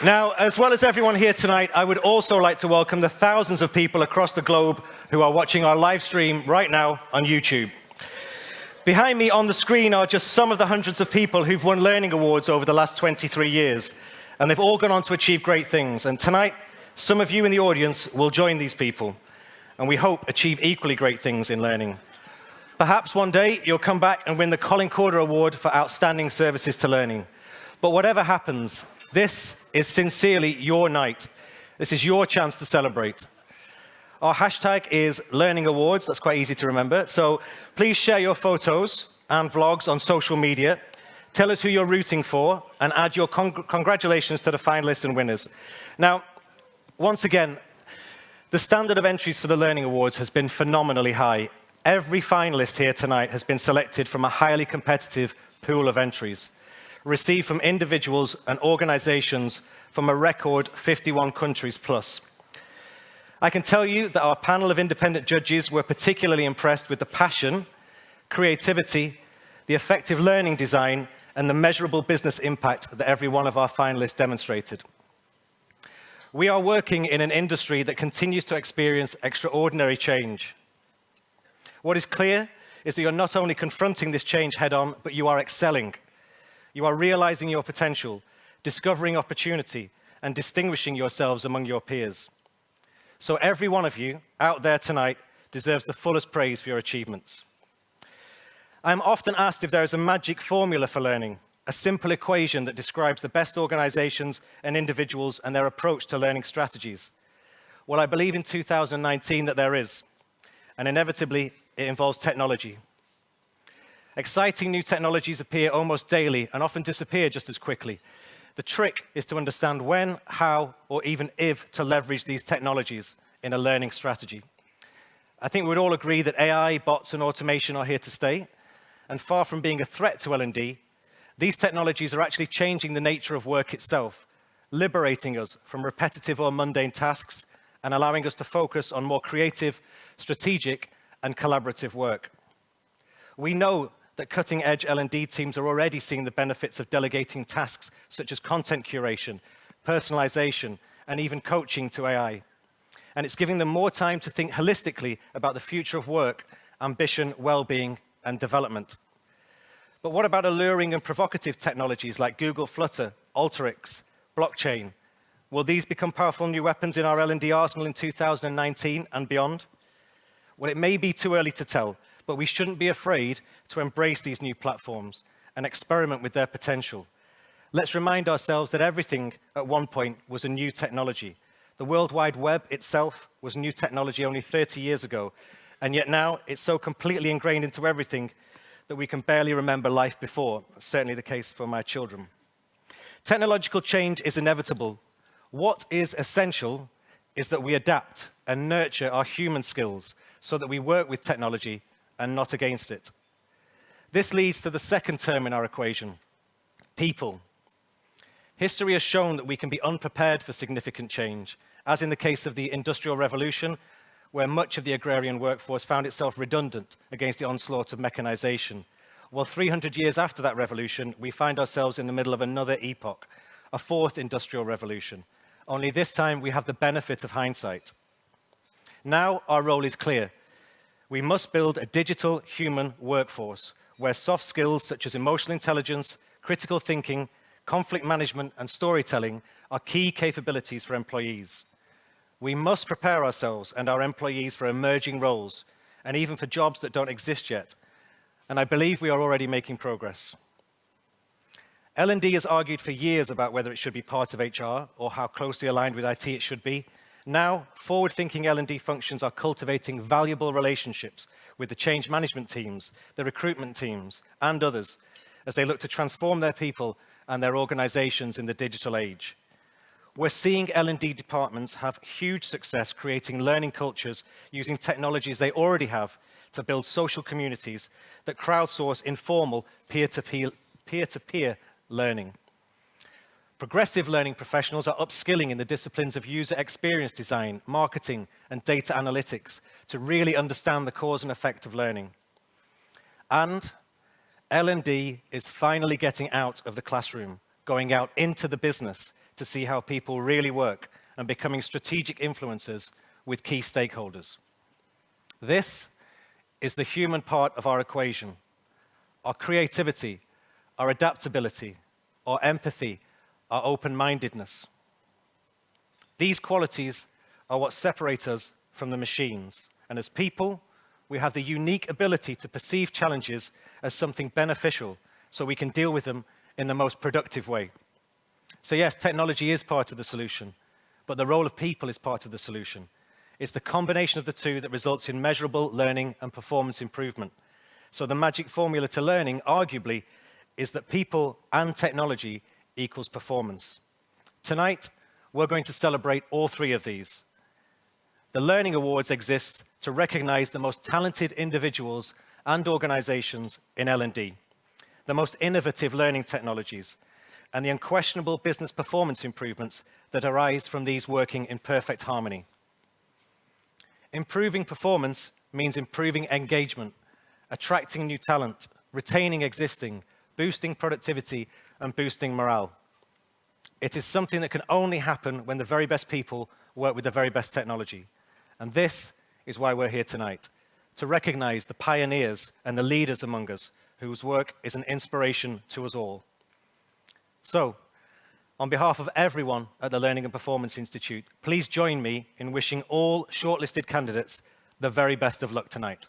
Now, as well as everyone here tonight, I would also like to welcome the thousands of people across the globe who are watching our live stream right now on YouTube. Behind me on the screen are just some of the hundreds of people who've won learning awards over the last 23 years, and they've all gone on to achieve great things. And tonight, some of you in the audience will join these people, and we hope achieve equally great things in learning. Perhaps one day you'll come back and win the Colin Corder Award for Outstanding Services to Learning. But whatever happens, this is sincerely your night. This is your chance to celebrate. Our hashtag is Learning Awards. That's quite easy to remember. So please share your photos and vlogs on social media. Tell us who you're rooting for and add your congratulations to the finalists and winners. Now, once again, the standard of entries for the Learning Awards has been phenomenally high. Every finalist here tonight has been selected from a highly competitive pool of entries, received from individuals and organizations from a record 51 countries plus. I can tell you that our panel of independent judges were particularly impressed with the passion, creativity, the effective learning design, and the measurable business impact that every one of our finalists demonstrated. We are working in an industry that continues to experience extraordinary change. What is clear is that you're not only confronting this change head-on, but you are excelling. You are realizing your potential, discovering opportunity, and distinguishing yourselves among your peers. So every one of you out there tonight deserves the fullest praise for your achievements. I'm often asked if there is a magic formula for learning, a simple equation that describes the best organizations and individuals and their approach to learning strategies. Well, I believe in 2019 that there is, and inevitably it involves technology. Exciting new technologies appear almost daily and often disappear just as quickly. The trick is to understand when, how, or even if to leverage these technologies in a learning strategy. I think we would all agree that AI, bots, and automation are here to stay, and far from being a threat to L&D, these technologies are actually changing the nature of work itself, liberating us from repetitive or mundane tasks and allowing us to focus on more creative, strategic, and collaborative work. We know that cutting-edge L&D teams are already seeing the benefits of delegating tasks such as content curation, personalization, and even coaching to AI. And it's giving them more time to think holistically about the future of work, ambition, well-being, and development. But what about alluring and provocative technologies like Google Flutter, Alteryx, blockchain? Will these become powerful new weapons in our L&D arsenal in 2019 and beyond? Well, it may be too early to tell, but we shouldn't be afraid to embrace these new platforms and experiment with their potential. Let's remind ourselves that everything at one point was a new technology. The World Wide Web itself was new technology only 30 years ago, and yet now it's so completely ingrained into everything that we can barely remember life before. That's certainly the case for my children. Technological change is inevitable. What is essential is that we adapt and nurture our human skills so that we work with technology and not against it. This leads to the second term in our equation, people. History has shown that we can be unprepared for significant change, as in the case of the Industrial Revolution, where much of the agrarian workforce found itself redundant against the onslaught of mechanization. Well, 300 years after that revolution, we find ourselves in the middle of another epoch, a fourth industrial revolution. Only this time we have the benefit of hindsight. Now our role is clear. We must build a digital human workforce where soft skills such as emotional intelligence, critical thinking, conflict management, and storytelling are key capabilities for employees. We must prepare ourselves and our employees for emerging roles, and even for jobs that don't exist yet. And I believe we are already making progress. L&D has argued for years about whether it should be part of HR or how closely aligned with IT it should be. Now, forward-thinking L&D functions are cultivating valuable relationships with the change management teams, the recruitment teams, and others as they look to transform their people and their organizations in the digital age. We're seeing L&D departments have huge success creating learning cultures using technologies they already have to build social communities that crowdsource informal peer-to-peer learning. Progressive learning professionals are upskilling in the disciplines of user experience design, marketing, and data analytics to really understand the cause and effect of learning. And L&D is finally getting out of the classroom, going out into the business, to see how people really work and becoming strategic influencers with key stakeholders. This is the human part of our equation. Our creativity, our adaptability, our empathy, our open-mindedness. These qualities are what separate us from the machines. And as people, we have the unique ability to perceive challenges as something beneficial so we can deal with them in the most productive way. So yes, technology is part of the solution, but the role of people is part of the solution. It's the combination of the two that results in measurable learning and performance improvement. So the magic formula to learning, arguably, is that people and technology equals performance. Tonight, we're going to celebrate all three of these. The Learning Awards exist to recognize the most talented individuals and organizations in L&D, the most innovative learning technologies, and the unquestionable business performance improvements that arise from these working in perfect harmony. Improving performance means improving engagement, attracting new talent, retaining existing, boosting productivity, and boosting morale. It is something that can only happen when the very best people work with the very best technology. And this is why we're here tonight, to recognize the pioneers and the leaders among us whose work is an inspiration to us all. So, on behalf of everyone at the Learning and Performance Institute, please join me in wishing all shortlisted candidates the very best of luck tonight.